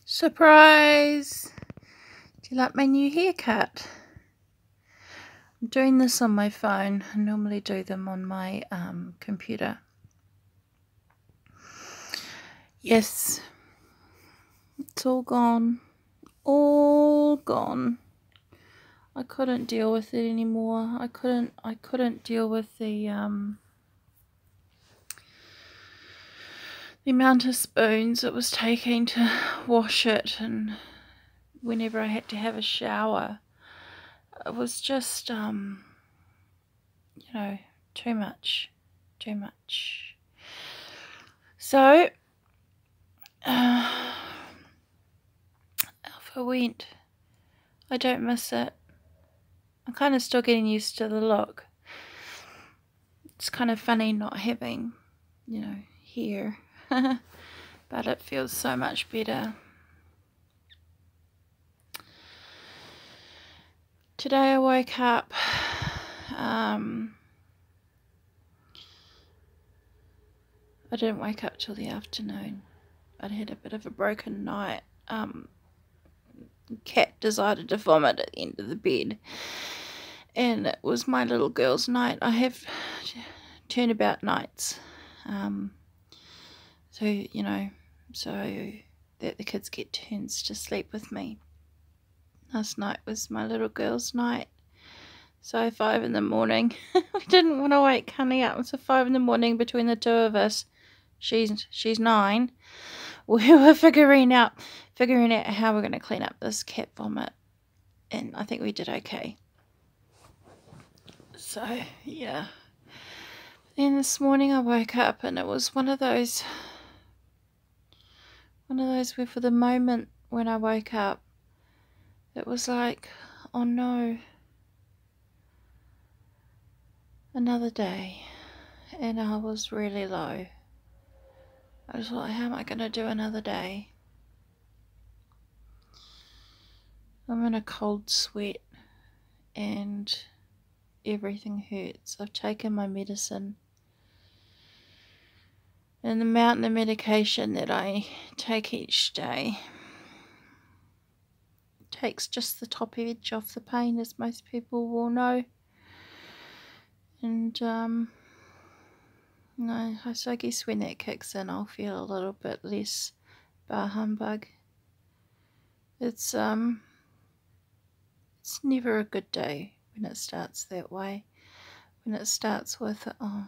Surprise! Do you like my new haircut? I'm doing this on my phone. I normally do them on my computer. Yes, it's all gone. All gone. I couldn't deal with it anymore. I couldn't deal with the amount of spoons it was taking to wash it, and whenever I had to have a shower, it was just you know, too much. So off I went. I don't miss it. I'm kind of still getting used to the look. It's kind of funny not having, hair, but it feels so much better. Today I woke up, I didn't wake up till the afternoon. I'd had a bit of a broken night. Cat decided to vomit at the end of the bed, and it was my little girl's night. I have turnabout nights, so that the kids get turns to sleep with me. Last night was my little girl's night, so 5 in the morning. We didn't want to wake Honey up, so 5 in the morning between the two of us. She's 9. We were figuring out how we're going to clean up this cat vomit, and I think we did okay. So yeah. Then this morning I woke up, and it was one of those where for the moment when I woke up, it was like, oh no, another day, and I was really low. I was like, how am I going to do another day? I'm in a cold sweat and everything hurts. I've taken my medicine, and the amount of medication that I take each day takes just the top edge off the pain, as most people will know. And so I guess when that kicks in, I'll feel a little bit less bar humbug. It's never a good day when it starts that way. When it starts with, oh,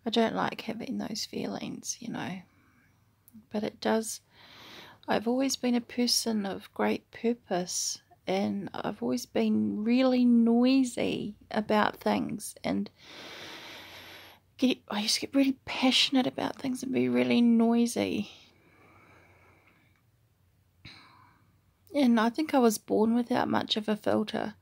I don't like having those feelings, but it does. I've always been a person of great purpose, and I've always been really noisy about things, and I used to get really passionate about things and be really noisy. And I think I was born without much of a filter,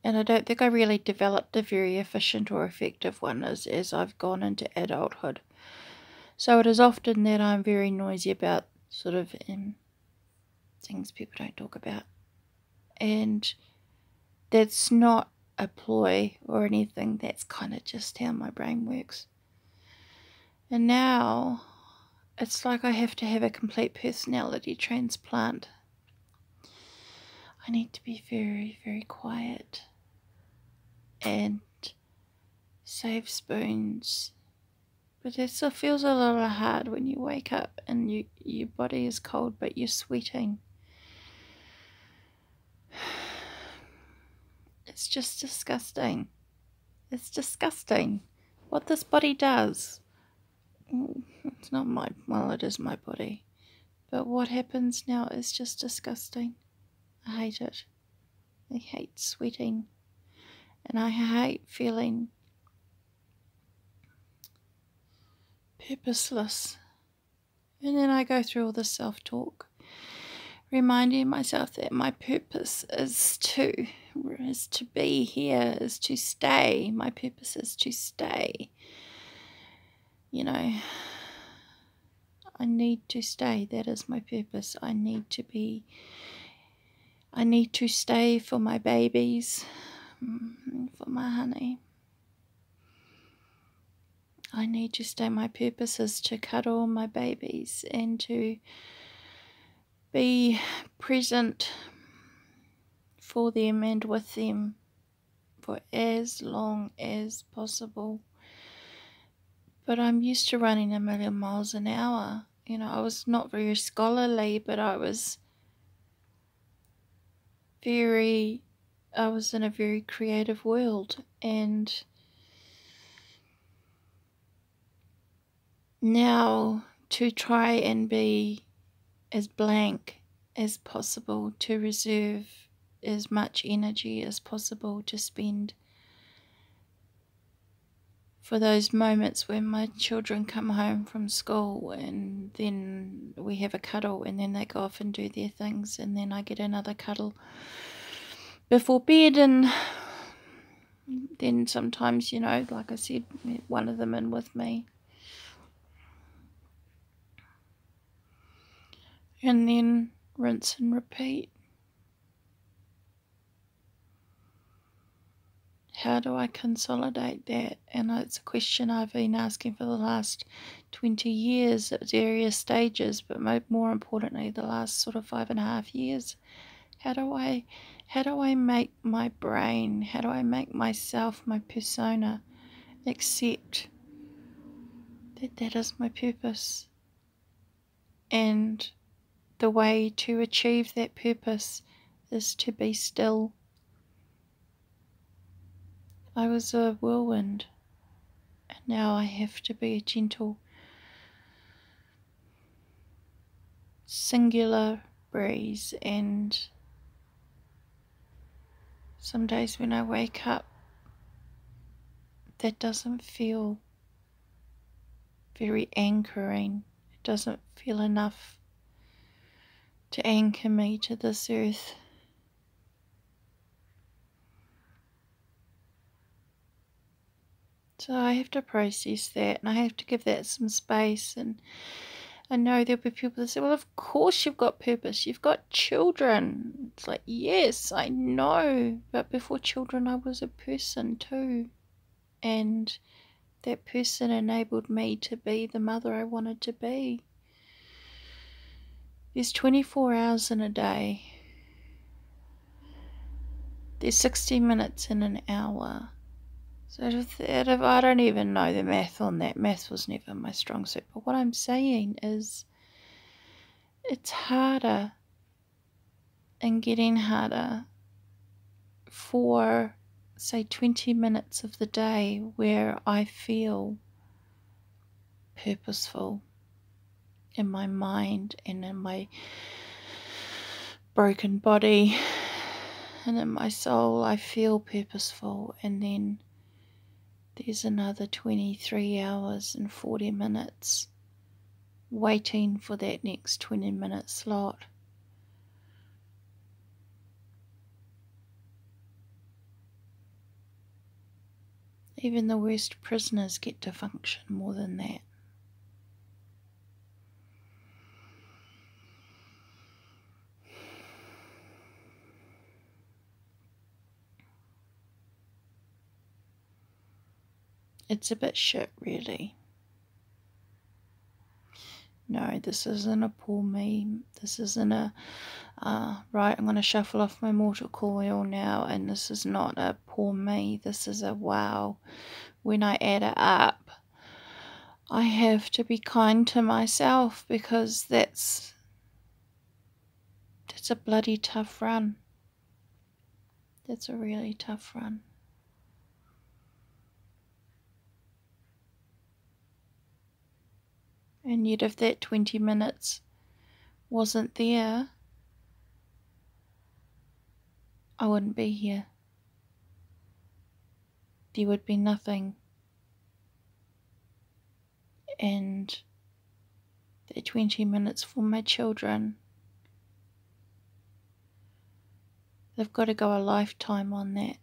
and I don't think I really developed a very efficient or effective one as I've gone into adulthood. So it is often that I'm very noisy about sort of things people don't talk about, and that's not a ploy or anything. That's kind of just how my brain works. And now it's like I have to have a complete personality transplant. I need to be very, very quiet and save spoons. But it still feels a little hard when you wake up and your body is cold, but you're sweating. It's just disgusting. It's disgusting what this body does. It's not it is my body. But what happens now is just disgusting. I hate it. I hate sweating. And I hate feeling purposeless. And then I go through all this self-talk, reminding myself that my purpose is to be here, is to stay. My purpose is to stay. I need to stay. That is my purpose. I need to stay for my babies, for my honey. I need to stay. My purpose is to cuddle my babies and to be present for them and with them for as long as possible. But I'm used to running 1,000,000 miles an hour. You know, I was not very scholarly, but I was in a very creative world, and now to try and be as blank as possible, to reserve as much energy as possible to spend for those moments when my children come home from school and then we have a cuddle and then they go off and do their things and then I get another cuddle before bed, and then sometimes, you know, like I said, one of them in with me. And then rinse and repeat. How do I consolidate that? And it's a question I've been asking for the last 20 years at various stages, but more importantly, the last sort of 5.5 years. How do I make my brain, how do I make myself, my persona, accept that that is my purpose? And the way to achieve that purpose is to be still. I was a whirlwind, and now I have to be a gentle, singular breeze. And some days when I wake up, that doesn't feel very anchoring. It doesn't feel enough to anchor me to this earth. So I have to process that, and I have to give that some space. And I know there'll be people that say, well, of course you've got purpose, you've got children. It's like, yes, I know, but before children I was a person too, and that person enabled me to be the mother I wanted to be. There's 24 hours in a day. There's 60 minutes in an hour. So if I don't even know the math on that. Math was never my strong suit. But what I'm saying is it's harder and getting harder for, say, 20 minutes of the day where I feel purposeful in my mind and in my broken body and in my soul. I feel purposeful, and then there's another 23 hours and 40 minutes waiting for that next 20-minute slot. Even the worst prisoners get to function more than that. It's a bit shit, really. No, this isn't a poor me. This isn't a, right, I'm going to shuffle off my mortal coil now, and this is not a poor me. This is a wow. When I add it up, I have to be kind to myself, because that's a bloody tough run. That's a really tough run. And yet if that 20 minutes wasn't there, I wouldn't be here. There would be nothing. And the 20 minutes for my children, they've got to go a lifetime on that.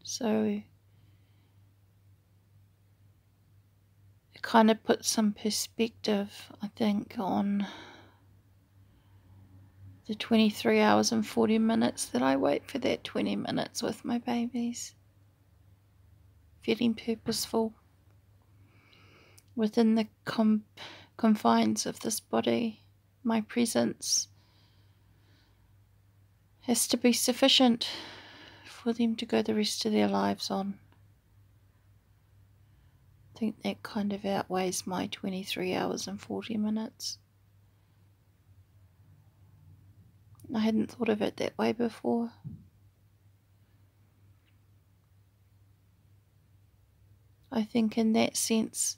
So it kind of puts some perspective, I think, on the 23 hours and 40 minutes that I wait for that 20 minutes with my babies. feeling purposeful within the confines of this body. My presence has to be sufficient for them to go the rest of their lives on. I think that kind of outweighs my 23 hours and 40 minutes. I hadn't thought of it that way before. I think in that sense,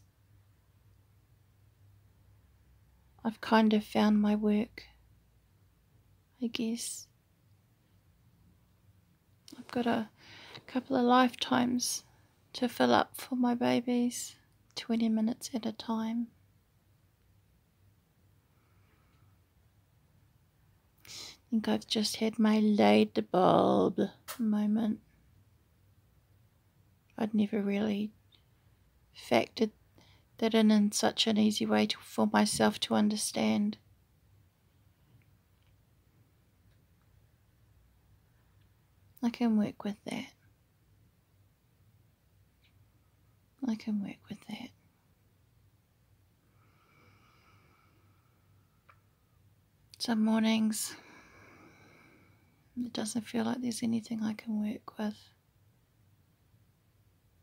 I've kind of found my work, I guess. I've got a couple of lifetimes to fill up for my babies, 20 minutes at a time. I think I've just had my light bulb moment. I'd never really factored that in such an easy way for myself to understand. I can work with that. I can work with that. Some mornings, it doesn't feel like there's anything I can work with.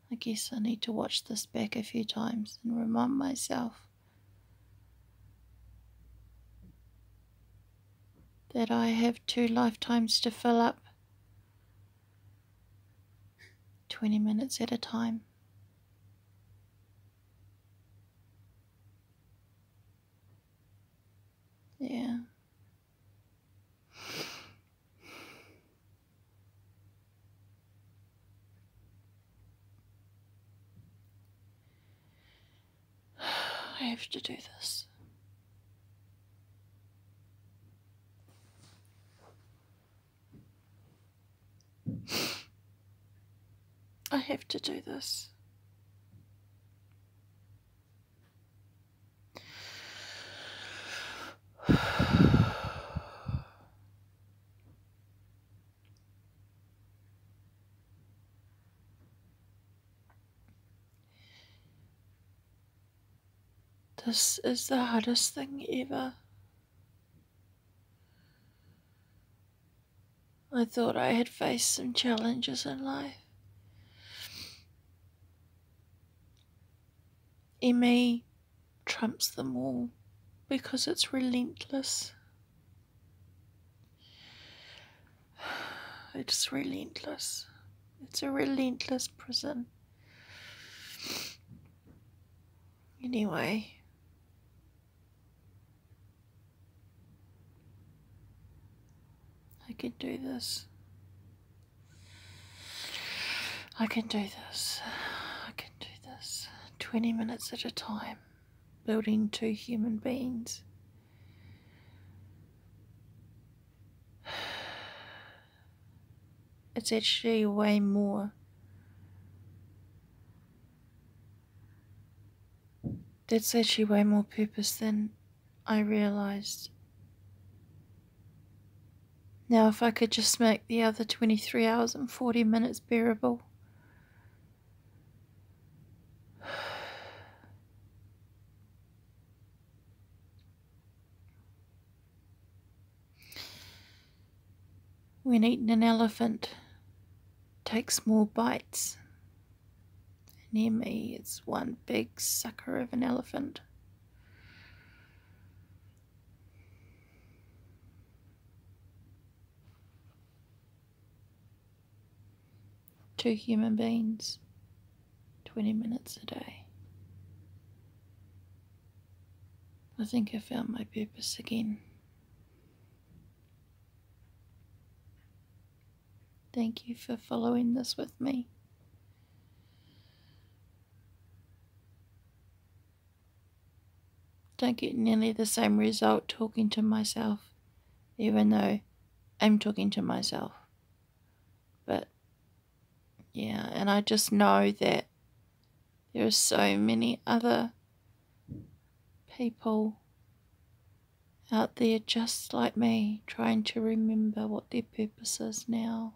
I guess I need to watch this back a few times and remind myself that I have 2 lifetimes to fill up, 20 minutes at a time. Yeah. I have to do this. I have to do this. This is the hardest thing ever. I thought I had faced some challenges in life. M.E trumps them all because it's relentless. It's relentless. It's a relentless prison. Anyway. I can do this. I can do this. I can do this. 20 minutes at a time. Building 2 human beings. It's actually way more. That's actually way more purpose than I realised. Now if I could just make the other 23 hours and 40 minutes bearable. When eating an elephant takes more bites. Near me, it's one big sucker of an elephant. Two human beings, 20 minutes a day. I think I found my purpose again. Thank you for following this with me. Don't get nearly the same result talking to myself, even though I'm talking to myself. But yeah, and I just know that there are so many other people out there just like me, trying to remember what their purpose is now.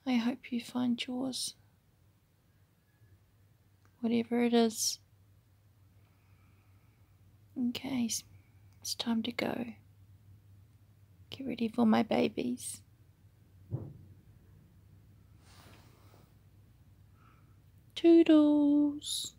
I hope you find yours. Whatever it is. Okay, it's time to go. Get ready for my babies. Toodles.